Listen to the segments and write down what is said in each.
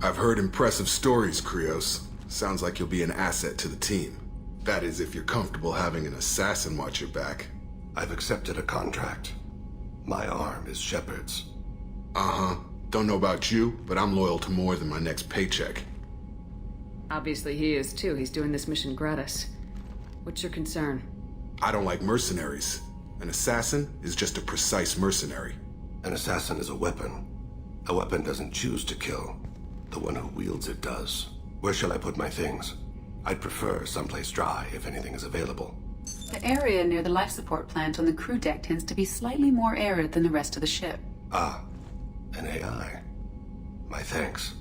I've heard impressive stories, Krios. Sounds like you'll be an asset to the team. That is, if you're comfortable having an assassin watch your back. I've accepted a contract. My arm is Shepard's. Uh-huh. Don't know about you, but I'm loyal to more than my next paycheck. Obviously he is too. He's doing this mission gratis. What's your concern? I don't like mercenaries. An assassin is just a precise mercenary. An assassin is a weapon. A weapon doesn't choose to kill. The one who wields it does. Where shall I put my things? I'd prefer someplace dry if anything is available. The area near the life support plant on the crew deck tends to be slightly more arid than the rest of the ship. Ah, an AI. My thanks.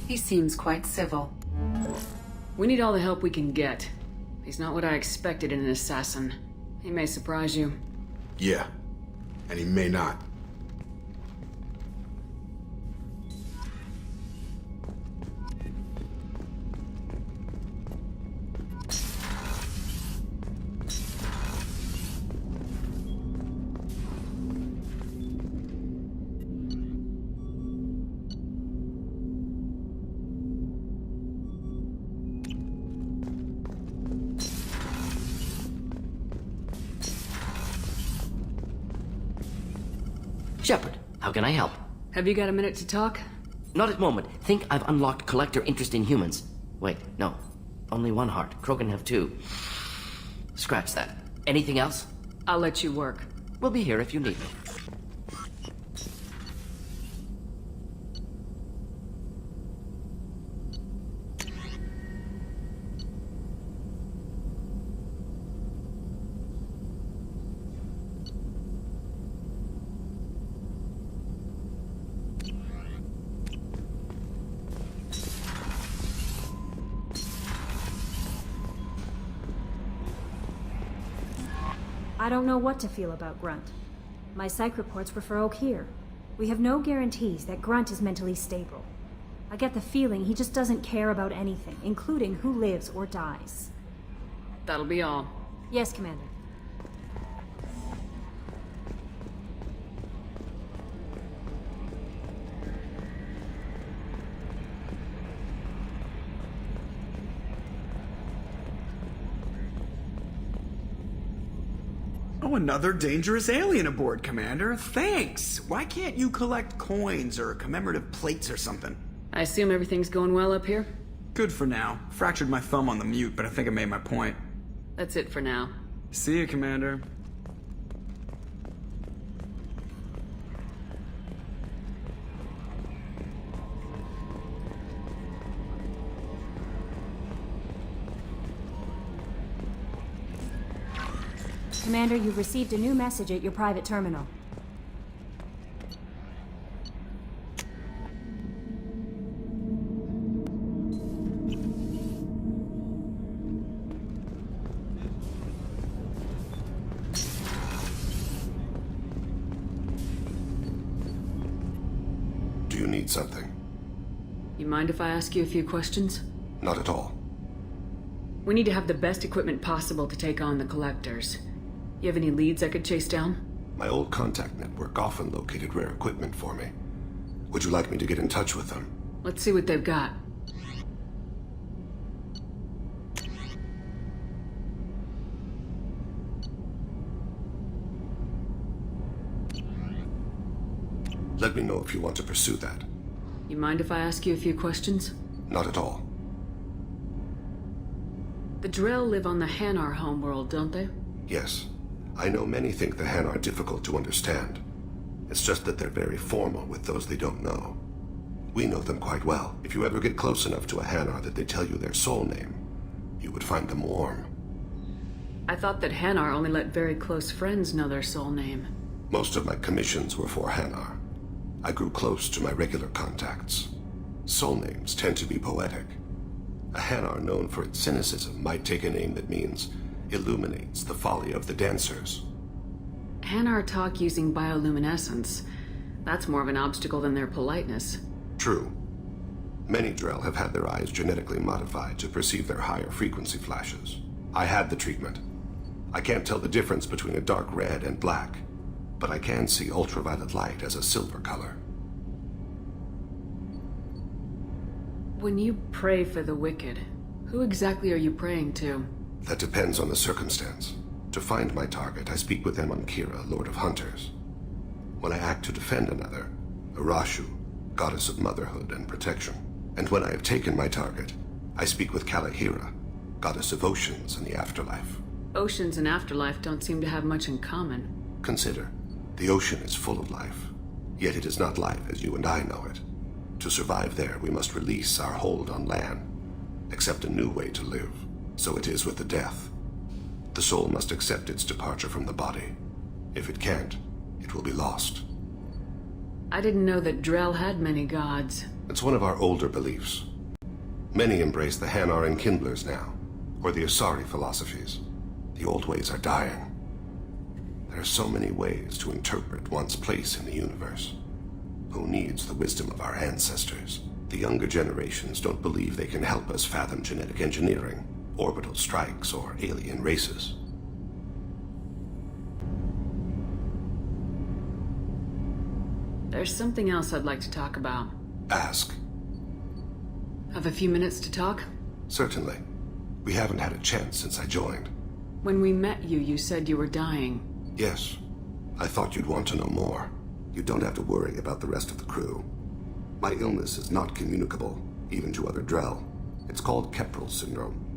He seems quite civil. We need all the help we can get. He's not what I expected in an assassin. He may surprise you. Yeah, and he may not. Shepard, how can I help? Have you got a minute to talk? Not at moment. Think I've unlocked collector interest in humans. Wait, no. Only one heart. Krogan have two. Scratch that. Anything else? I'll let you work. We'll be here if you need me. I don't know what to feel about Grunt. My psych reports refer Oak here. We have no guarantees that Grunt is mentally stable. I get the feeling he just doesn't care about anything, including who lives or dies. That'll be all. Yes, Commander. Oh, another dangerous alien aboard, Commander. Thanks. Why can't you collect coins or commemorative plates or something? I assume everything's going well up here? Good for now. Fractured my thumb on the mute, but I think I made my point. That's it for now. See you, Commander. Commander, you've received a new message at your private terminal. Do you need something? You mind if I ask you a few questions? Not at all. We need to have the best equipment possible to take on the collectors. You have any leads I could chase down? My old contact network often located rare equipment for me. Would you like me to get in touch with them? Let's see what they've got. Let me know if you want to pursue that. You mind if I ask you a few questions? Not at all. The Drell live on the Hanar homeworld, don't they? Yes. I know many think the Han are difficult to understand. It's just that they're very formal with those they don't know. We know them quite well. If you ever get close enough to a Hanar that they tell you their soul name, you would find them warm. I thought that Hanar only let very close friends know their soul name. Most of my commissions were for Hanar. I grew close to my regular contacts. Soul names tend to be poetic. A Hanar known for its cynicism might take a name that means illuminates the folly of the dancers. Hanar talk using bioluminescence. That's more of an obstacle than their politeness. True. Many Drell have had their eyes genetically modified to perceive their higher frequency flashes. I had the treatment. I can't tell the difference between a dark red and black, but I can see ultraviolet light as a silver color. When you pray for the wicked, who exactly are you praying to? That depends on the circumstance. To find my target, I speak with Emankira, Lord of Hunters. When I act to defend another, Arashu, Goddess of Motherhood and Protection. And when I have taken my target, I speak with Kalahira, Goddess of Oceans and the Afterlife. Oceans and afterlife don't seem to have much in common. Consider, the ocean is full of life, yet it is not life as you and I know it. To survive there, we must release our hold on land, accept a new way to live. So it is with the death. The soul must accept its departure from the body. If it can't, it will be lost. I didn't know that Drell had many gods. It's one of our older beliefs. Many embrace the Hanar and Kindlers now, or the Asari philosophies. The old ways are dying. There are so many ways to interpret one's place in the universe. Who needs the wisdom of our ancestors? The younger generations don't believe they can help us fathom genetic engineering, orbital strikes, or alien races. There's something else I'd like to talk about. Ask. Have a few minutes to talk? Certainly. We haven't had a chance since I joined. When we met you, you said you were dying. Yes. I thought you'd want to know more. You don't have to worry about the rest of the crew. My illness is not communicable, even to other Drell. It's called Keprel syndrome.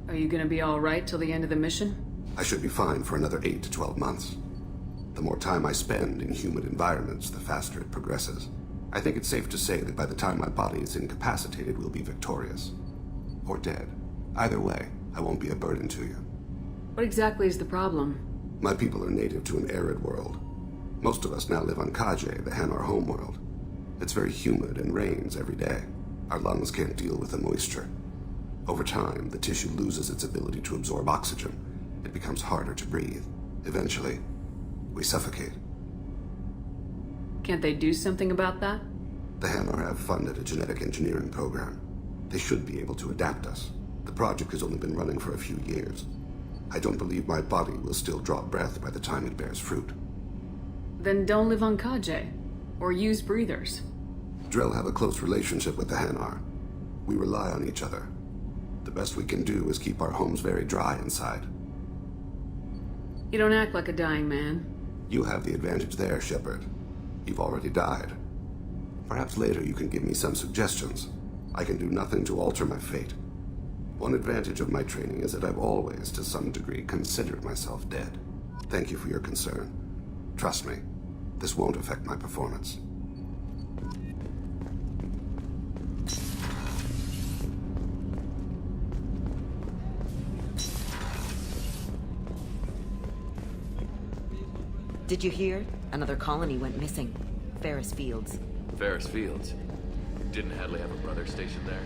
Are you gonna be alright till the end of the mission? I should be fine for another 8 to 12 months. The more time I spend in humid environments, the faster it progresses. I think it's safe to say that by the time my body is incapacitated, we'll be victorious. Or dead. Either way, I won't be a burden to you. What exactly is the problem? My people are native to an arid world. Most of us now live on Kaje, the Hanar homeworld. It's very humid and rains every day. Our lungs can't deal with the moisture. Over time, the tissue loses its ability to absorb oxygen. It becomes harder to breathe. Eventually, we suffocate. Can't they do something about that? The Hanar have funded a genetic engineering program. They should be able to adapt us. The project has only been running for a few years. I don't believe my body will still draw breath by the time it bears fruit. Then don't live on Kaje. Or use breathers. Drell have a close relationship with the Hanar. We rely on each other. The best we can do is keep our homes very dry inside. You don't act like a dying man. You have the advantage there, Shepard. You've already died. Perhaps later you can give me some suggestions. I can do nothing to alter my fate. One advantage of my training is that I've always, to some degree, considered myself dead. Thank you for your concern. Trust me, this won't affect my performance. Did you hear? Another colony went missing. Ferris Fields. Ferris Fields? Didn't Hadley have a brother stationed there?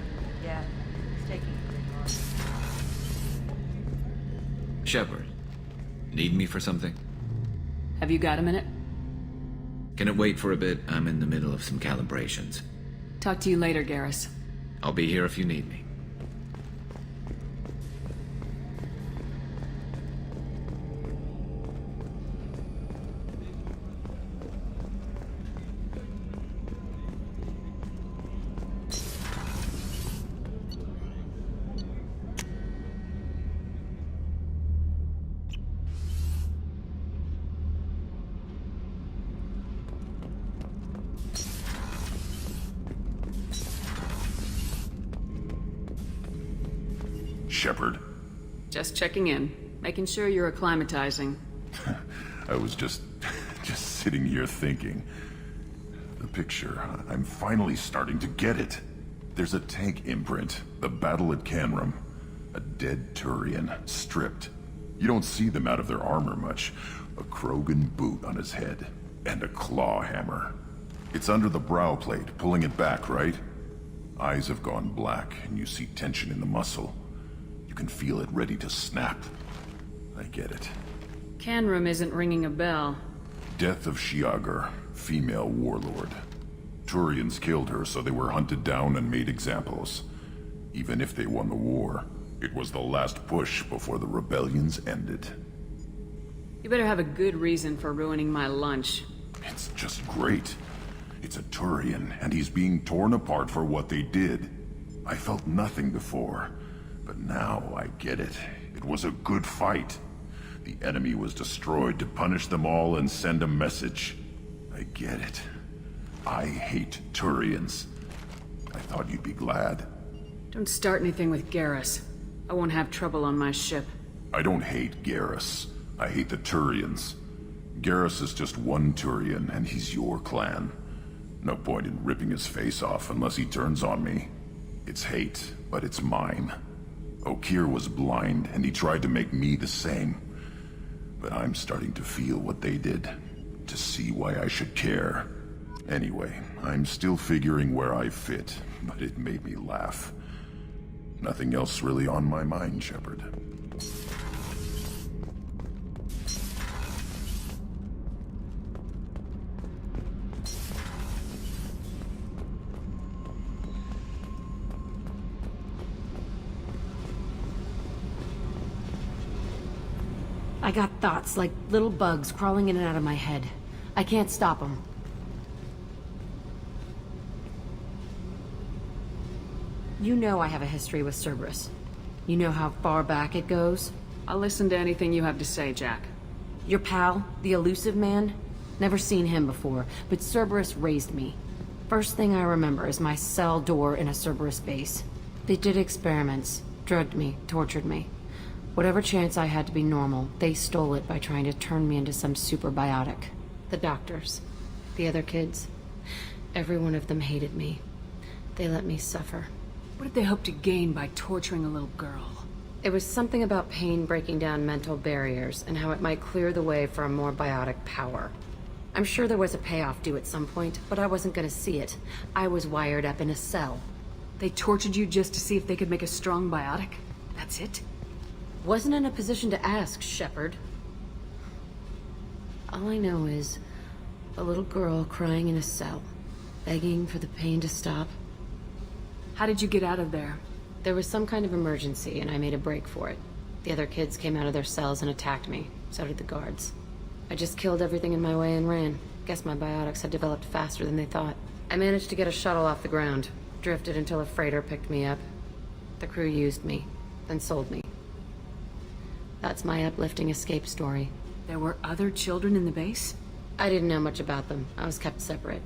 Yeah, it's taking a great long. Shepard, need me for something? Have you got a minute? Can it wait for a bit? I'm in the middle of some calibrations. Talk to you later, Garrus. I'll be here if you need me. Shepard? Just checking in. Making sure you're acclimatizing. I was just sitting here thinking. The picture, I'm finally starting to get it. There's a tank imprint, the battle at Canrum. A dead Turian, stripped. You don't see them out of their armor much. A Krogan boot on his head, and a claw hammer. It's under the brow plate, pulling it back, right? Eyes have gone black, and you see tension in the muscle. You can feel it ready to snap. I get it. Canrum isn't ringing a bell. Death of Shiagar, female warlord. Turians killed her, so they were hunted down and made examples. Even if they won the war, It was the last push before the rebellions ended. You better have a good reason for ruining my lunch. It's just great. It's a Turian, and he's being torn apart for what they did. I felt nothing before, but now I get it. It was a good fight. The enemy was destroyed to punish them all and send a message. I get it. I hate Turians. I thought you'd be glad. Don't start anything with Garrus. I won't have trouble on my ship. I don't hate Garrus. I hate the Turians. Garrus is just one Turian, and he's your clan. No point in ripping his face off unless he turns on me. It's hate, but it's mine. Okeer was blind, and he tried to make me the same. But I'm starting to feel what they did, to see why I should care. Anyway, I'm still figuring where I fit, but it made me laugh. Nothing else really on my mind, Shepard. I got thoughts like little bugs crawling in and out of my head. I can't stop them. You know I have a history with Cerberus. You know how far back it goes? I'll listen to anything you have to say, Jack. Your pal, the elusive man? Never seen him before, but Cerberus raised me. First thing I remember is my cell door in a Cerberus base. They did experiments, drugged me, tortured me. Whatever chance I had to be normal, they stole it by trying to turn me into some superbiotic. The doctors, the other kids, every one of them hated me. They let me suffer. What did they hope to gain by torturing a little girl? It was something about pain breaking down mental barriers and how it might clear the way for a more biotic power. I'm sure there was a payoff due at some point, but I wasn't gonna see it. I was wired up in a cell. They tortured you just to see if they could make a strong biotic? That's it? Wasn't in a position to ask, Shepard. All I know is a little girl crying in a cell, begging for the pain to stop. How did you get out of there? There was some kind of emergency, and I made a break for it. The other kids came out of their cells and attacked me. So did the guards. I just killed everything in my way and ran. Guess my biotics had developed faster than they thought. I managed to get a shuttle off the ground. Drifted until a freighter picked me up. The crew used me, then sold me. That's my uplifting escape story. There were other children in the base? I didn't know much about them. I was kept separate.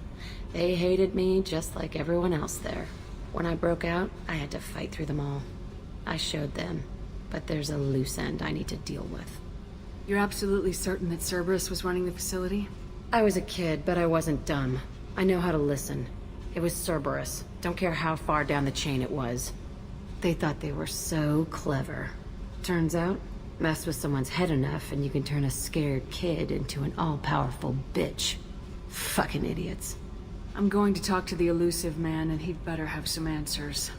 They hated me just like everyone else there. When I broke out, I had to fight through them all. I showed them, but there's a loose end I need to deal with. You're absolutely certain that Cerberus was running the facility? I was a kid, but I wasn't dumb. I know how to listen. It was Cerberus. Don't care how far down the chain it was. They thought they were so clever. Turns out, mess with someone's head enough and you can turn a scared kid into an all-powerful bitch. Fucking idiots. I'm going to talk to the elusive man, and he'd better have some answers.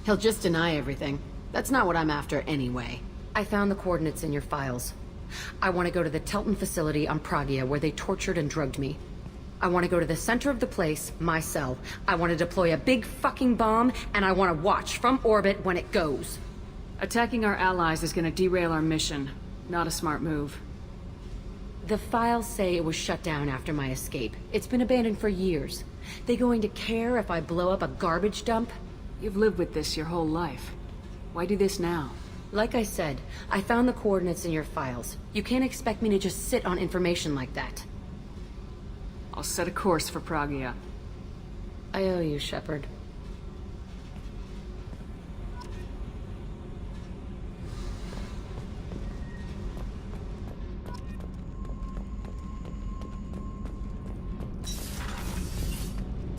He'll just deny everything. That's not what I'm after anyway. I found the coordinates in your files. I want to go to the Telton facility on Pragia where they tortured and drugged me. I want to go to the center of the place, my cell. I want to deploy a big fucking bomb, and I want to watch from orbit when it goes. Attacking our allies is going to derail our mission. Not a smart move. The files say it was shut down after my escape. It's been abandoned for years. They going to care if I blow up a garbage dump? You've lived with this your whole life. Why do this now? Like I said, I found the coordinates in your files. You can't expect me to just sit on information like that. I'll set a course for Pragia. I owe you, Shepard.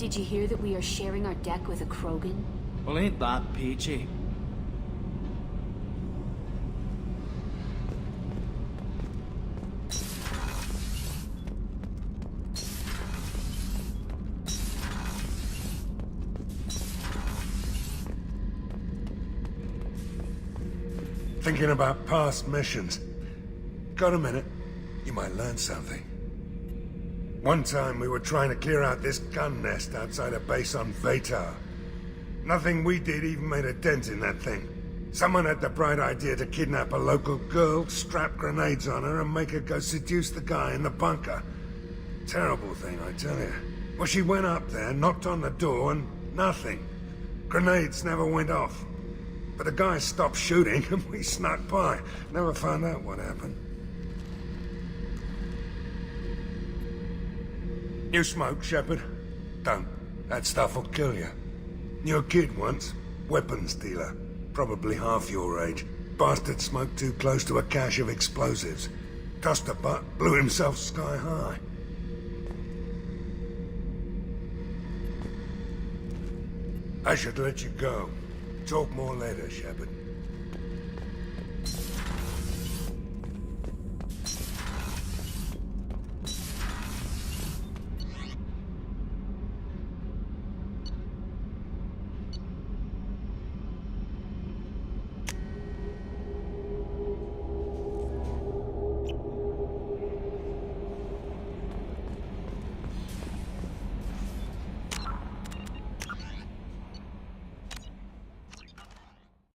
Did you hear that we are sharing our deck with a Krogan? Well, ain't that peachy? Thinking about past missions. Got a minute? You might learn something. One time we were trying to clear out this gun nest outside a base on Vatar. Nothing we did even made a dent in that thing. Someone had the bright idea to kidnap a local girl, strap grenades on her, and make her go seduce the guy in the bunker. Terrible thing, I tell you. Well, she went up there, knocked on the door, and nothing. Grenades never went off. But the guy stopped shooting, and we snuck by. Never found out what happened. You smoke, Shepard? Don't. That stuff will kill you. You're a kid once. Weapons dealer. Probably half your age. Bastard smoked too close to a cache of explosives. Tossed a butt, blew himself sky high. I should let you go. Talk more later, Shepard.